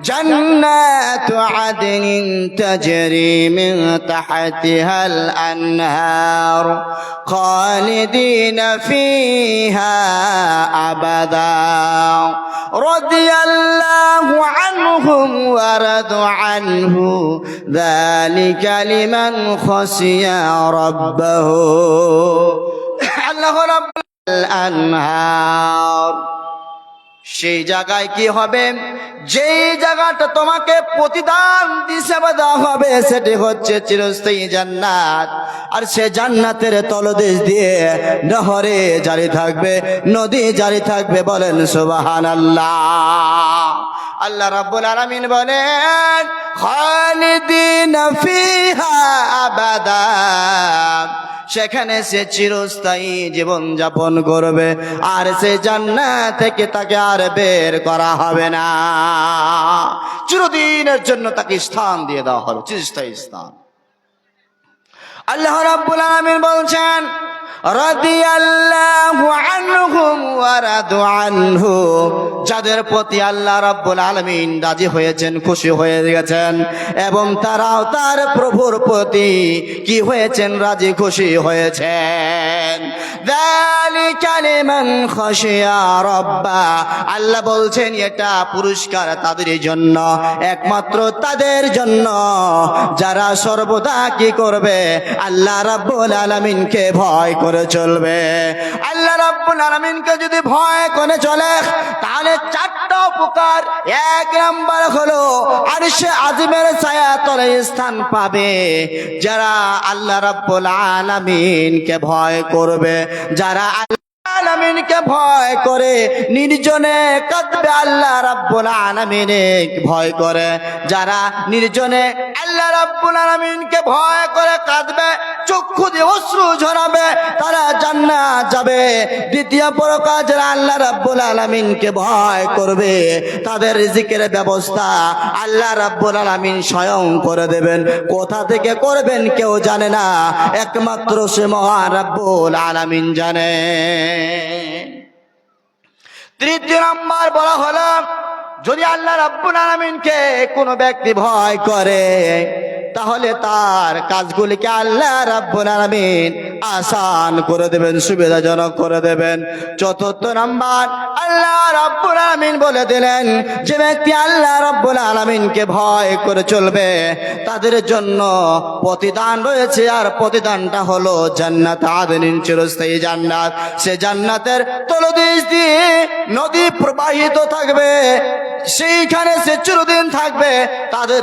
جنات عدن تجري من تحتها الأنهار خالدين فيها أبدا رضي الله عنهم ورضوا عنه ذلك لمن خشي ربه الله رب الأنهار সেই জায়গায় কি হবে যেই জায়গাটা তোমাকে প্রতিদান হিসেবে দেওয়া হবে সেটি হচ্ছে চিরস্থায়ী জান্নাত আর সে জান্নাতের তলদেশ দিয়ে নহরে জারি থাকবে নদী জারি থাকবে বলেন সুবহানাল্লাহ আল্লাহ রাব্বুল আলামিন বলেন খালিদিনা ফিহা আবাদা সেখানে সে চিরস্থায়ী জীবন যাপন করবে আর সে জান্নাত থেকে তাকে আর বের করা হবে না চিরদিনের জন্য তাকে স্থান দিয়ে দেওয়া হলো চিরস্থায়ী স্থান আল্লাহ রাব্বুল আলামিন বলছেন রাদিয়াল্লাহু আনহুম ওয়া রাদু আনহু যাদের প্রতি আল্লাহ রাব্বুল আলামিন রাজি হয়েছেন খুশি হয়ে গেছেন এবং তারাও তার প্রভুর প্রতি কি হয়েছেন রাজি খুশি হয়েছেন যালিকা লিমান খাশিয়া রাব্বা আল্লাহ বলছেন এটা পুরস্কার তাদের জন্য একমাত্র তাদের জন্য যারা সর্বদা কি করবে আল্লাহ রাব্বুল আলামিনকে ভয় করে চলবে আল্লাহ রাব্বুল আলামিনকে যদি ভয় করে চলে তাহলে চারটা উপকার এক নাম্বার হলো আরশে আজিমের ছায়াতলে স্থান পাবে যারা আল্লাহ রাব্বুল আলামিনকে ভয় করবে যারা আলামিনকে ভয় করে নির্জনে কাঁদবে আল্লাহ রাব্বুল আলামিনে ভয় করে যারা নির্জনে আল্লাহ রাব্বুল আলামিনকে ভয় করে কাঁদবে চক্ষু দিয়ে অশ্রু ঝরাবে তারা জান্নাত যাবে দ্বিতীয় প্রকার যারা আল্লাহ রাব্বুল আলামিনকে ভয় করবে তাদের রিজিকের ব্যবস্থা আল্লাহ রাব্বুল আলামিন স্বয়ং করে দেবেন কোথা থেকে করবেন কেউ জানে না একমাত্র সে মহান রাব্বুল আলামিন জানে তৃতীয় নাম্বার বলা হলো যদি আল্লাহ রাব্বুল আলামিনকে কোনো ব্যক্তি ভয় করে তাহলে তার কাজগুলিকে আল্লাহ রাব্বুল আলামিন আসান করে দেবেন সুবিধাজনক করে দেবেন চতুর্থ নাম্বার আল্লাহ রাব্বুল আলামিন বলে দিলেন যে ব্যক্তি আল্লাহ রাব্বুল আলামিনকে ভয় করে চলবে তাদের জন্য প্রতিদান রয়েছে আর প্রতিদানটা হলো জান্নাত আদনিন চিরস্থায়ী জান্নাত সে জান্নাতের তলদেশ দিয়ে নদী প্রবাহিত থাকবে সেইখানে সে চিরদিন থাকবে তাদের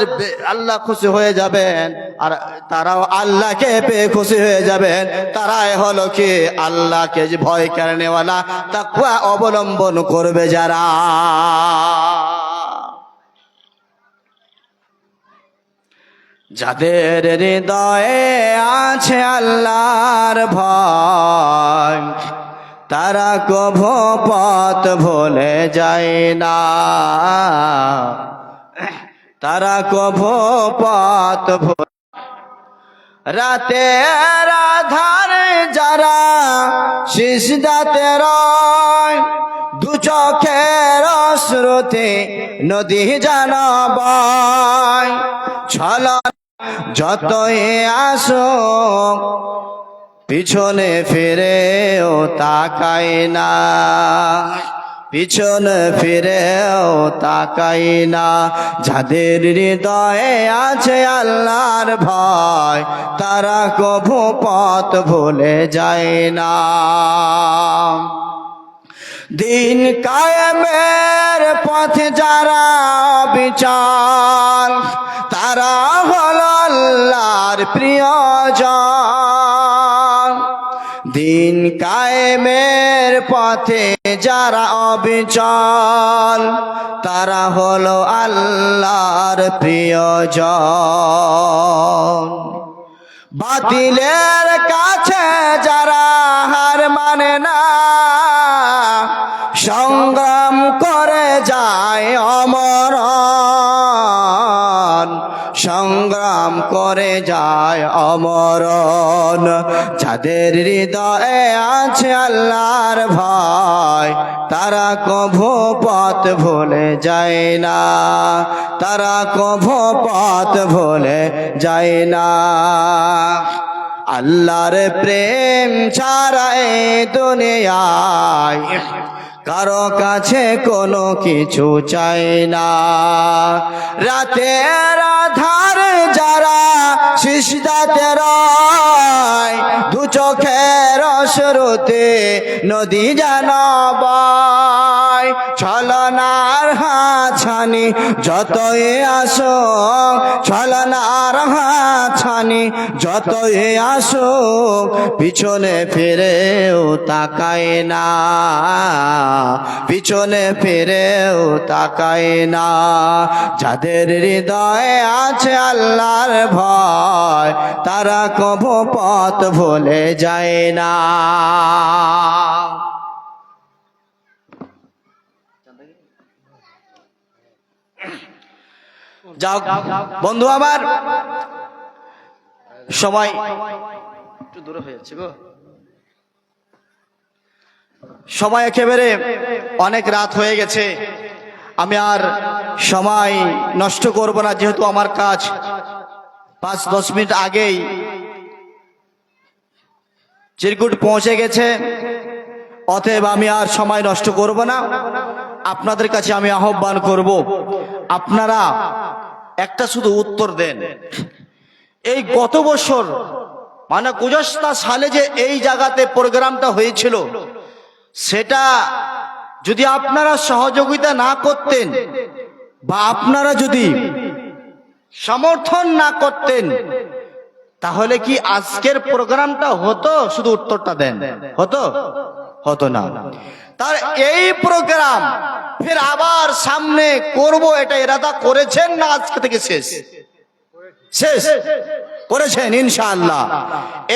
আল্লাহ খুশি হয়ে যাবেন আর তারাও আল্লাহকে পেয়ে খুশি হয়ে যাবেন তারাই হলো কি আল্লাহকে ভয় করেনেওয়ালা তাকওয়া অবলম্বন করবে যারা যাদের হৃদয়ে আছে আল্লাহর ভয় তারা কভু পথ ভুলে যায় না তারা কভু পথ রাতের আধারে যারা সিজদাতে রয় দু চোখের অশ্রুতে নদী জানাবায় ছলা যতই আসুক পিছনে ফিরেও তাকাই না পিছনে ফিরেও তাকাই না যাদের হৃদয়ে আছে আল্লাহর ভয় তারা কভু পথ ভুলে যায় না দিন কায়েমের পথে যারা বিচল তারা হলো আল্লাহর প্রিয়জন দিন কায়েমের পথে যারা অবিচল তারা হলো আল্লাহর প্রিয়জন বাতিলের কাছে যারা হার মানে না সংগ্রাম করে যায় অমরণ সংগ্রাম করে যায় অমরণ। যাদের হৃদয়ে আছে আল্লাহর ভয়, তারা কভু পথ ভুলে যায় না, তারা কভু পথ ভুলে যায় না। আল্লাহর প্রেম ছাড়া এই দুনিয়ায় কারো কাছে কোনো কিছু চাই না। রাতের আধার যারা সিজদাতে রয়, দু চোখের অশ্রুতে নদী যেন বয়। ছলনার হাছানি যতই আসো, ছলনার হাছানি যতই আসো, পিছনে ফিরেও তাকায় না, পিছনে ফিরেও তাকায় না। যাদের হৃদয়ে আছে আল্লাহর ভয়, তারা কভু পথ ভুলে যায় না। যাও বন্ধু আমার, সময় একটু দূরে হয়ে যাচ্ছে গো, সময় একেবারে অনেক রাত হয়ে গেছে। আমি আর সময় নষ্ট করব না, যেহেতু আমার কাজ 5-10 মিনিট আগেই চিরকুট পৌঁছে গেছে, অতএব আমি আর সময় নষ্ট করব না। আপনাদের কাছে আমি আহ্বান করব, আপনারা একটা শুধু উত্তর দেন। এই গত বছর মানে 65 সালে যে এই জায়গাতে প্রোগ্রামটা হয়েছিল, সেটা যদি আপনারা সহযোগিতা না করতেন বা আপনারা যদি সমর্থন না করতেন, তাহলে কি আজকের প্রোগ্রামটা হতো? শুধু উত্তরটা দেন, হতো? হতো না। তার এই প্রোগ্রাম ফের আবার সামনে করব, এটা ইরাদা করেছেন না? আজকে থেকে শেষ শেষ করেছেন ইনশাআল্লাহ।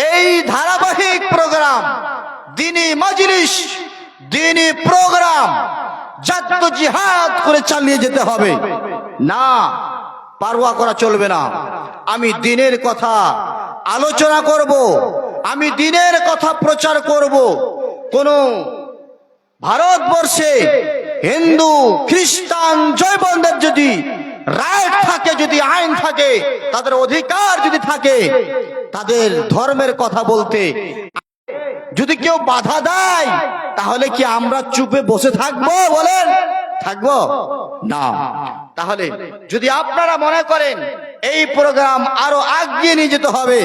এই ধারাবাহিক প্রোগ্রাম, দ্বীনি মজলিস, দ্বীনি প্রোগ্রাম জাদ্দ জিহাদ করে চালিয়ে যেতে হবে, না পারওয়া করা চলবে না। আমি দ্বীনের কথা আলোচনা করব, আমি দ্বীনের কথা প্রচার করব। কোন ভারতবর্ষে হিন্দু, খ্রিস্টান, জৈনদের যদি রাইট থাকে, যদি আইন থাকে, তাদের অধিকার যদি থাকে তাদের ধর্মের কথা বলতে, যদি কেউ বাধা দেয়, তাহলে কি আমরা চুপে বসে থাকবো? বলেন, থাকবো না। তাহলে যদি আপনারা মনে করেন এই প্রোগ্রাম আরো এগিয়ে নিয়ে যেতে হবে,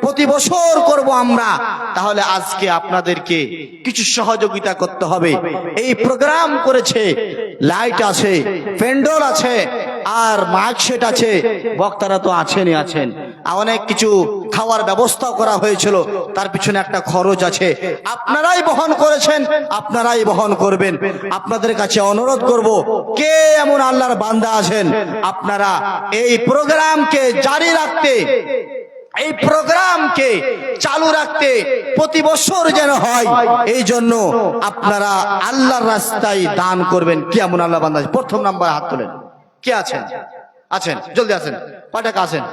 প্রতি বছর করব আমরা, তাহলে আজকে আপনাদেরকে কিছু সহযোগিতা করতে হবে। এই প্রোগ্রাম করেছে, লাইট আছে, প্যান্ডেল আছে, আর মাইক সেট আছে, বক্তারা তো আছেনই আছেন, অনেক কিছু খাওয়ার ব্যবস্থা করা হয়েছিল, তার পিছনে একটা খরচ আছে, আপনারাই বহন করেছেন, আপনারাই বহন করবেন। আপনাদের কাছে অনুরোধ করব, কে এমন আল্লাহর বান্দা আছেন, আপনারা এই প্রোগ্রামকে জারি রাখতে, এই প্রোগ্রামকে চালু রাখতে প্রতি বছর যেন হয়, এই জন্য আপনারা আল্লাহর রাস্তায় দান করবেন। কি এমন আল্লাহ বান্দা? প্রথম নাম্বার হাত তোলেন। কে আছেন? আছেন? জলদি আছেন। কয় টাকা আছেন?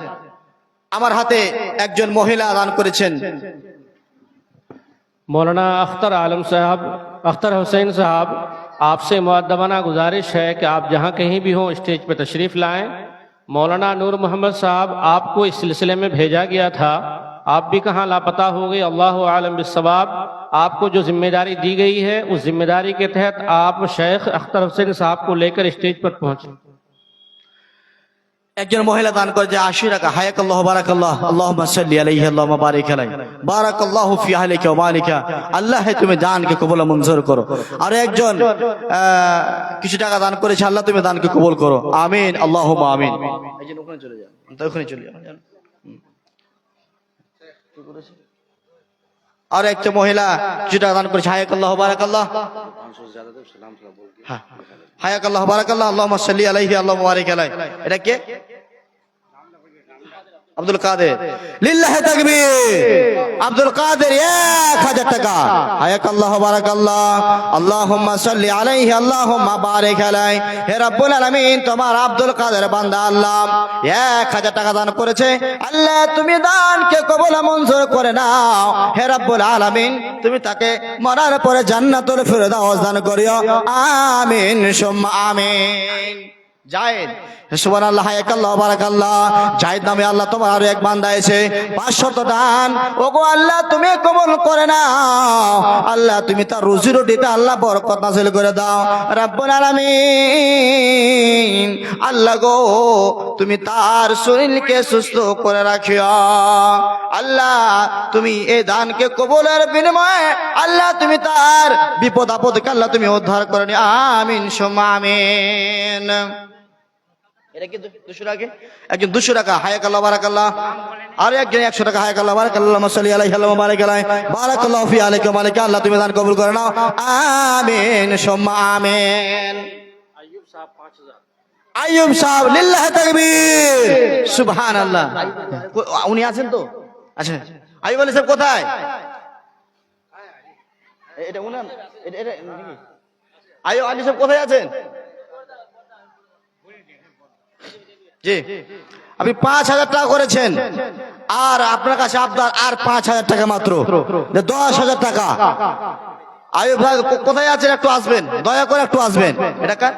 আমার হাতে একজন মহিলা দান করেছেন। मौलाना अख्तर आलम साहब, अख्तर हुसैन साहब, आपसे मुअद्दबाना गुजारिश है कि आप जहां कहीं भी हों स्टेज पर तशरीफ लाएं। मौलाना नूर मोहम्मद साहब, आपको इस सिलसिले में भेजा गया था, आप भी कहां लापता हो गए, अल्लाह आलम बिस्सवाब। आपको जो जिम्मेदारी दी गई है, उस जिम्मेदारी के तहत आप शेख अख्तर हुसैन साहब को लेकर स्टेज पर पहुंचे। একজন মহিলা দান করে যে 80 টাকা। হায়াকাল্লাহ, বারাকাল্লাহ, আল্লাহুম্মা সাল্লি আলাইহি, আল্লাহুম্মা বারিক আলাইহি, বারাকাল্লাহু ফি আহলিকা ওয়া মালিকা। আল্লাহ তুমি দানকে কবুল মঞ্জুর করো। আর একজন কিছু টাকা দান করেছে, আল্লাহ তুমি দানকে কবুল করো, আমিন, আল্লাহুম্মা আমিন। এই যে ওখানে চলে যান, ওখানে চলে যান। আর একটা মহিলা কিছু টাকা দান করেছে। হায়াকাল্লাহ, বারাকাল্লাহ, হায়াকাল্লাহ, বারাকাল্লাহ, আল্লাহুম্মা সাল্লি আলাইহি, আল্লাহুম্মা বারিক আলাইহি। এটা কে? আব্দুল কাদের, লিল্লাহি তাকবীর। আব্দুল কাদের 1000 টাকা। হায়াকাল্লাহ বারাকাল্লাহ, আল্লাহুম্মা সাল্লি আলাইহি, আল্লাহুম্মা বারিক আলাইহি। হে রব্বুল আলামিন, তোমার আব্দুল কাদের বান্দা আল্লাহ 1000 টাকা দান করেছে। আল্লাহ তুমি দানকে কবুল মঞ্জুর করে নাও। হে রব্বুল আলামিন, তুমি তাকে মরার পরে জান্নাতুল ফিরদাউস দান করিও। আমিন সুম্মা আমিন। জায়েদ, সুবহানাল্লাহ, হায়াকাল্লাহ বারাকাল্লাহ। জায়েদ নামে আল্লাহ তোমার আরো এক বান্দা আছে, 500 দান। ওগো আল্লাহ তুমি কবুল করে নাও। আল্লাহ তুমি তার রুজি রুটিতে আল্লাহ বরকত নাযিল করে দাও রব্বুল আলামিন। আল্লাহ গো তুমি তার শরীরকে সুস্থ করে রাখিও। আল্লাহ তুমি এই দানকে কবুলের বিনিময়ে আল্লাহ তুমি তার বিপদ আপদকে আল্লাহ তুমি উদ্ধার করে নিও। আমিন সুম্মা আমিন। এটা কি 200 টাকা? একজন 200 টাকা, হায়াকাল্লাহ বারাকাল্লাহ। আর একজন 100 টাকা, হায়াকাল্লাহ বারাকাল্লাহ, মাসাল্লি আলাইহি আল্লাহুম্মা বারিক আলাইহি, বারাকাল্লাহু ফি আলাইকা মালিকা। আল্লাহ তুমি দান কবুল করে নাও। আমিন সুম্মা আমিন। আইয়ুব সাহেব, লিল্লাহি তাকবীর, সুবহানাল্লাহ। উনি আছেন তো? আচ্ছা, আইয়ুব আলী সাহেব কোথায়? এটা উনার, এটা আইয়ুব আলী সাহেব কোথায় আছেন? জি, আপনি 5000 টাকা করেছেন, আর আপনার কাছে আপনার আর 5000 টাকা মাত্র, 10,000 টাকা। আয়ুব ভাই কোথায় আছেন? একটু আসবেন, দয়া করে একটু আসবেন। এটা কার?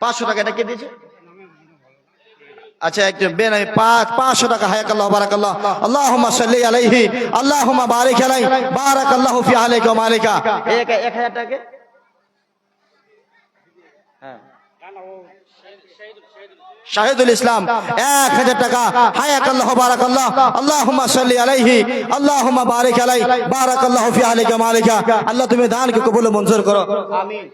500 টাকা। এটা কে দিয়েছে? আচ্ছা, একটু বেন, 500 টাকা। হায়াকাল্লাহ বারাকাল্লাহ, আল্লাহুম্মা সাল্লি আলাইহি, আল্লাহুম্মা বারিক আলাইহি, বারাকাল্লাহু ফি আলাইকা ওয়া মালিকা। 1000 টাকা। হ্যাঁ, শাহিদুল ইসলাম 1000 টাকা। হায়াকাল্লাহ বারাকাল্লাহ, আল্লাহুম্মা সাল্লি আলাইহি, আল্লাহুম্মা বারিক আলাইহি, বারাকাল্লাহু ফি আলাইকা মালিকা। আল্লাহ তুমি দানকে কবুল মঞ্জুর করো। আমিন।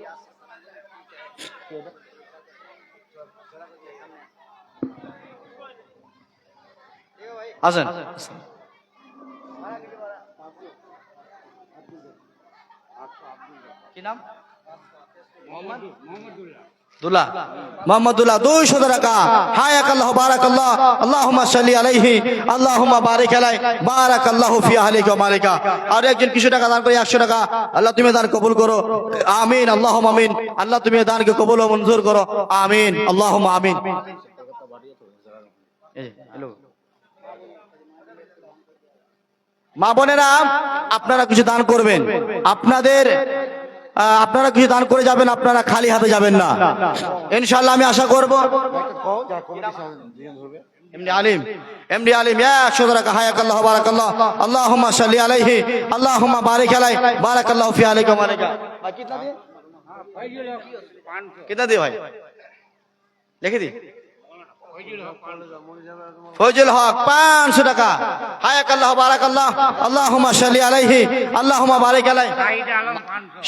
আসেন। কি নাম? মোহাম্মদুল্লাহ 200 টাকা। হায়াকাল্লাহ বারাকাল্লাহ, আল্লাহুম্মা সাল্লি আলাইহি, আল্লাহুম্মা বারিক আলাইহি, বারাকাল্লাহু ফি আহলিকা ওয়া মালিকা। আর একজন কিছু টাকা দান করে 100 টাকা। আল্লাহ তুমি দান কবুল করো। আমিন, আল্লাহুম্মা আমিন। আল্লাহ তুমি দানকে কবুল ও মঞ্জুর করো। আমিন, আল্লাহুম্মা আমিন। মা বোনেরা, আপনারা কিছু দান করবেন। আপনারা কিছু দান করে যাবেন, আপনারা খালি হাতে যাবেন না ইনশাআল্লাহ। আমি আশা করব। এমডি আলিম 100 টাকা। হায়াকাল্লাহ বারাকাল্লাহ, আল্লাহুম্মা সাল্লি আলাইহি, আল্লাহুম্মা বারিক আলাইহি, বারাকাল্লাহু ফি আলাইকা ওয়া মালিকা। কিতনা দিয়ে ভাই? লিখে দি। ফয়জুল হক 500 টাকা। হায়াকাল্লাহ বারাকাল্লাহ, আল্লাহুম্মা সাল্লি আলাইহি, আল্লাহুম্মা বারিক আলাইহি।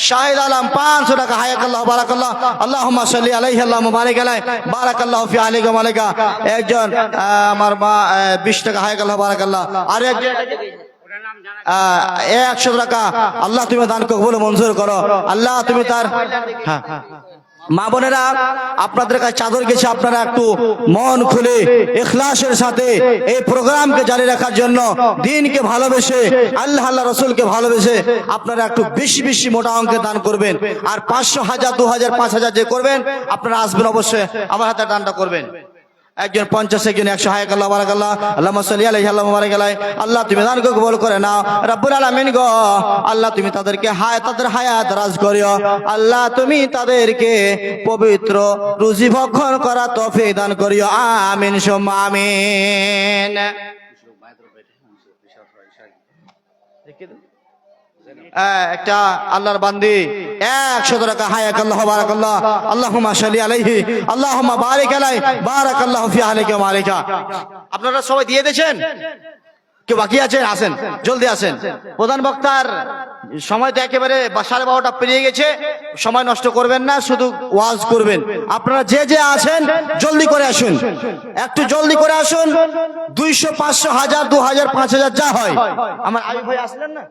শাহিদ আলম 500 টাকা। হায়াকাল্লাহ বারাকাল্লাহ, আল্লাহুম্মা সাল্লি আলাইহি, আল্লাহুম্মা বারিক আলাইহি, বারাকাল্লাহু ফি আলাইকা ওয়া মালিকা। একজন আমার মা 20 টাকা। হায়াকাল্লাহ বারাকাল্লাহ। আর একজন 100 টাকা। আল্লাহ তুমি দান কবুল মঞ্জুর করো। আল্লাহ তুমি তার। হ্যাঁ, মা বোনেরা, আপনাদের কাছে চাদর গেছে, আপনারা একটু মন খুলে ইখলাসের সাথে এই প্রোগ্রামকে জারি রাখার জন্য, দ্বীনকে ভালোবেসে, আল্লাহ রাসূলকে ভালোবেসে আপনারা একটু বেশি বেশি মোটা অঙ্কে দান করবেন। আর 500, 1000, 2000, 5000 যে করবেন, আপনারা আসবেন অবশ্যই, আমার হাতে দানটা করবেন। একজন 50, একজন 100। হায়াকাল্লাহ বারাকাল্লাহ, আল্লাহুম্মা সাল্লি আলাইহি, আল্লাহুম্মা বারিক আলাইহি। আল্লাহ তুমি দানকে কবুল করে নাও রব্বুল আলামিন গো। আল্লাহ তুমি তাদেরকে তাদের হায়াত রাজ করিও। আল্লাহ তুমি তাদেরকে পবিত্র রুজি ভক্ষণ করা তৌফিক দান করিও। আমিন সুম্মা আমিন। একটা আল্লাহর বান্দি 100 টাকা। হায়াকাল্লাহ বারাকাল্লাহ, আল্লাহুম্মা সাল্লি আলাইহি, আল্লাহুম্মা বারিক আলাইহি, বারাকাল্লাহু ফি আলাইকা ওয়া মালিকা। আপনারা সবাই দিয়ে দিয়েছেন? কেউ বাকি আছেন? আসেন, জলদি আসেন। প্রধান বক্তার সময় তো একেবারে 12:30 পেরিয়ে গেছে। সময় নষ্ট করবেন না, শুধু ওয়াজ করবেন। আপনারা যে যে আছেন জলদি করে আসুন, একটু জলদি করে আসুন। 200, 500, 1000, 2000, 5000 যা হয়। আমার আইয়ুব ভাই আসলেন না?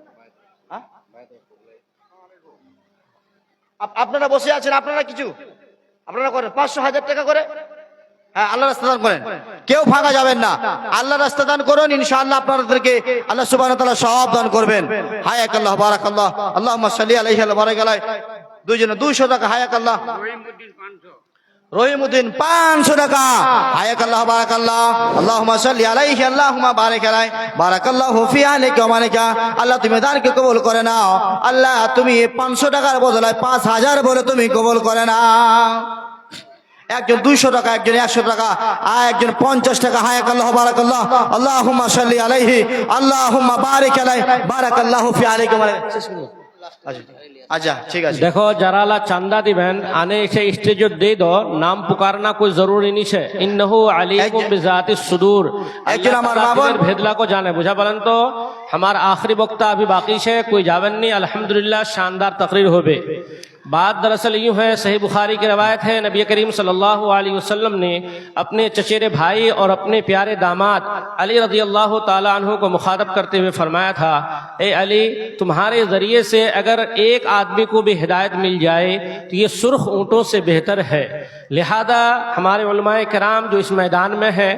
আপনারা বসে আছেন, আপনারা করেন 500, 1000 টাকা করে। হ্যাঁ, আল্লাহর রাস্তায় দান করেন। কেউ ফাঁকা যাবেন না। আল্লাহ রাস্তা দান করুন, ইনশাআল্লাহ আপনাদেরকে আল্লাহ সুবহানাহু ওয়া তাআলা সওয়াব দান করবেন। হায়াকাল্লাহ, বারাকাল্লাহ, আল্লাহুম্মা সাল্লি আলাইহি ওয়া বারাক আলাইহি। দুইজনে 200 টাকা। হায়াকাল্লাহ। রহিমউদ্দিন 500 টাকা। হায়াকাল্লাহ, বারাকাল্লাহ, আল্লাহুম্মা সাল্লি আলাইহি, আল্লাহুম্মা বারিক আলাইহি, বারাকাল্লাহু ফি আলাইকা ওয়া মালিকা। আল্লাহ তুমি দানকে কবুল করে নাও। আল্লাহ তুমি 500 টাকার বদলে 5000 বলে তুমি কবুল করে নাও। একজন 200 টাকা, একজন 100 টাকা, আর একজন 50 টাকা। হায়াকাল্লাহ, বারাকাল্লাহ, আল্লাহুম্মা সাল্লি আলাইহি, আল্লাহুম্মা বারিক আলাইহি, বারাকাল্লাহু ফি আলাইকা ওয়া মালিকা। अच्छा ठीक है। देखो जराला चंदा दिबेन आने से स्टेज दे दो, नाम पुकारना कोई जरूरी नहीं है। इन्नहु अलीकुम बिजाति सुदूर। भेदला को जाने बुझा बोलन तो हमारा आखिरी वक्ता अभी बाकी है, कोई जावन नहीं। अल्हम्दुलिल्लाह शानदार तकरीर होबे। बात दरअसल यूं है, सही बुखारी की रवायत है, नबी करीम सल्लल्लाहु अलैहि वसल्लम ने अपने चचेरे भाई और अपने प्यारे दामाद अली रज़ियल्लाहु ताला अन्हु को मुखातब करते हुए फरमाया था, ए अली, तुम्हारे जरिए से अगर एक आदमी को भी हिदायत मिल जाए तो ये सुर्ख ऊँटों से बेहतर है। लिहाजा हमारे उलमाए किराम जो इस मैदान में है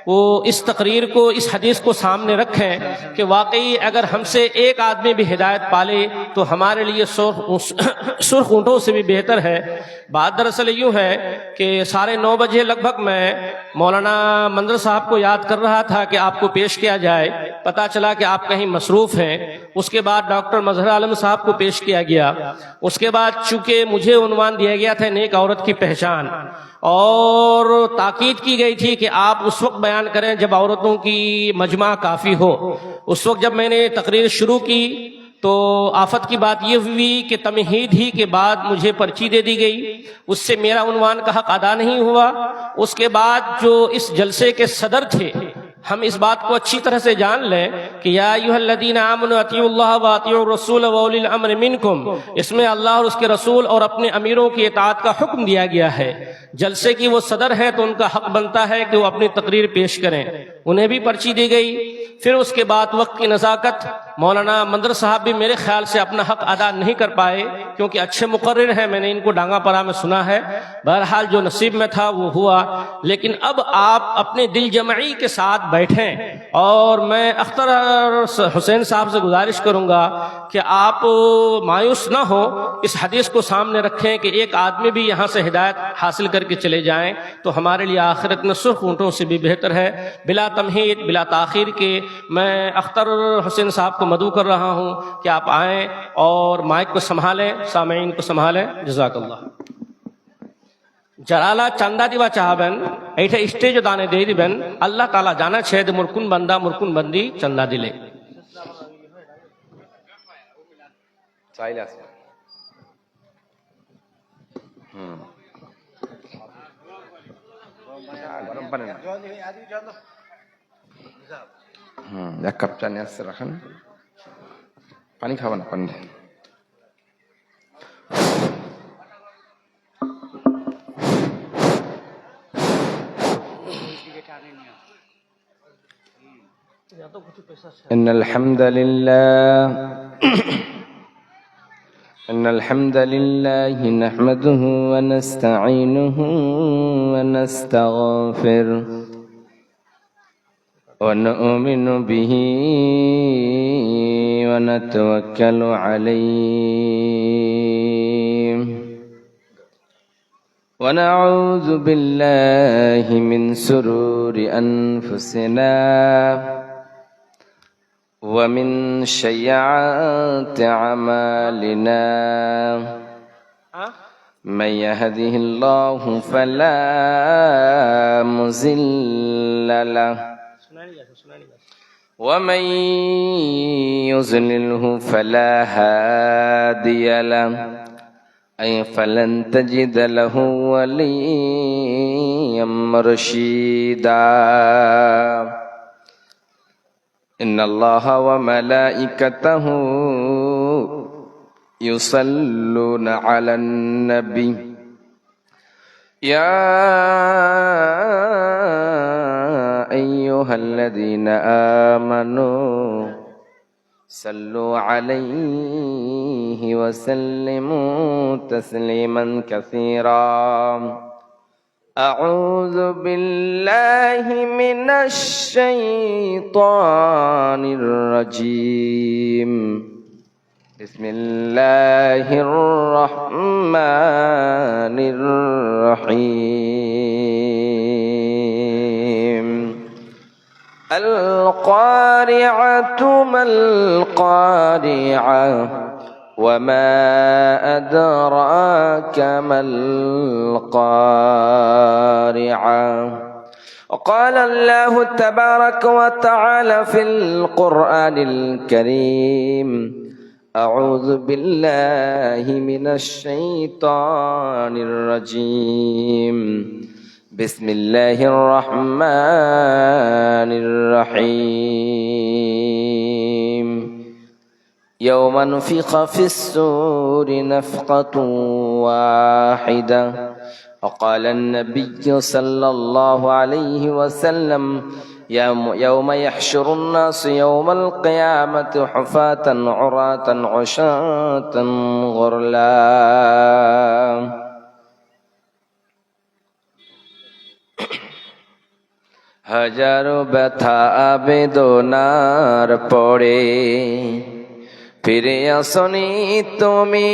वो इस तकरीर को, इस हदीस को सामने रखें कि वाकई अगर हमसे एक आदमी भी हिदायत पाले तो हमारे लिए सुर्ख ऊँटों से भी बेहतर है। बात दरअसल यूँ है कि 9:30 बजे लगभग मैं मौलाना मंदर साहब को याद कर रहा था कि आपको पेश किया जाए। पता चला कि आप कहीं मसरूफ़ हैं। उसके बाद डॉक्टर मजहर आलम साहब को पेश किया गया। उसके बाद चूँकि मुझे उन्वान दिया गया था नेक औरत की पहचान, और ताकीद की गई थी कि आप उस वक्त बयान करें जब औरतों की मजमा काफ़ी हो। उस वक्त जब मैंने तकरीर शुरू की तो आफत की बात यह हुई कि तमहीद ही के बाद मुझे पर्ची दे दी गई, उससे मेरा उन्वान का हक अदा नहीं हुआ। उसके बाद जो इस जलसे के सदर थे, हम इस बात को अच्छी तरह से जान लें कि या अय्युहल्लज़ीना आमनू अतीउल्लाह व अतीउर रसूल व उलिल अम्र मिनकुम, इसमें अल्लाह और उसके रसूल और अपने अमीरों की इताअत का हुक्म दिया गया है। जलसे की वो सदर है तो उनका हक बनता है कि वो अपनी तकरीर पेश करें। उन्हें भी पर्ची दी गई। फिर उसके बाद वक्त की नज़ाकत, मौलाना मंदर साहब भी मेरे ख्याल से अपना हक अदा नहीं कर पाए क्योंकि अच्छे मुकर्रिर हैं, मैंने इनको डांगापरा में सुना है। बहरहाल जो नसीब में था वो हुआ। लेकिन अब आप अपने दिल जमई के साथ बैठें, और मैं अख्तर हुसैन साहब से गुजारिश करूंगा कि आप मायूस ना हो, इस हदीस को सामने रखें कि एक आदमी भी यहाँ से हिदायत हासिल करके चले जाएं तो हमारे लिए आखिरत में सुर्ख ऊँटों से भी बेहतर है। बिला तमहीद, बिला ताखीर के मैं अख्तर हुसैन साहब को मदऊ कर रहा हूँ कि आप आएँ और माइक को संभालें, सामईन को संभालें। जज़ाकल्लाह। जराला चंदा दिवा चाहबेन এইটা স্টেজ দানে দিয়ে দিবেন। আল্লাহ তাআলা জানা ছেদ মুরকুন বান্দা মুরকুন বন্দি চন্দা দিলে চাইলে আছে। গরম পানি না, এক কাপ চা নিয়ে আসছে, রাখেন। পানি খাবেন না, পানি দেন। إن الحمد لله نحمده ونستعينه ونستغفره ونؤمن به ونتوكل عليه ونعوذ بالله من شرور أنفسنا ومن سيئات أعمالنا من يهده الله فلا مضل له ومن يضلله فلا هادي له أي فلن تجد له وليا مرشدا إن الله وملائكته يصلون على النبي يا أيها الذين آمنوا صلوا عليه وسلموا تسليما كثيرا أعوذ بالله من الشيطان الرجيم بسم الله الرحمن الرحيم القارعة ما القارعة وما أدراك ما القارعة وقال الله تبارك وتعالى في القرآن الكريم أعوذ بالله من الشيطان الرجيم بسم الله الرحمن الرحيم يوم نفخ في السور نفخة واحدة وقال النبي صلى الله عليه وسلم يوم يحشر الناس يوم القيامة حفاة عراة عشاة غرلا হাজারো ব্যথা আবেদনার পরে ফিরে আসনি তুমি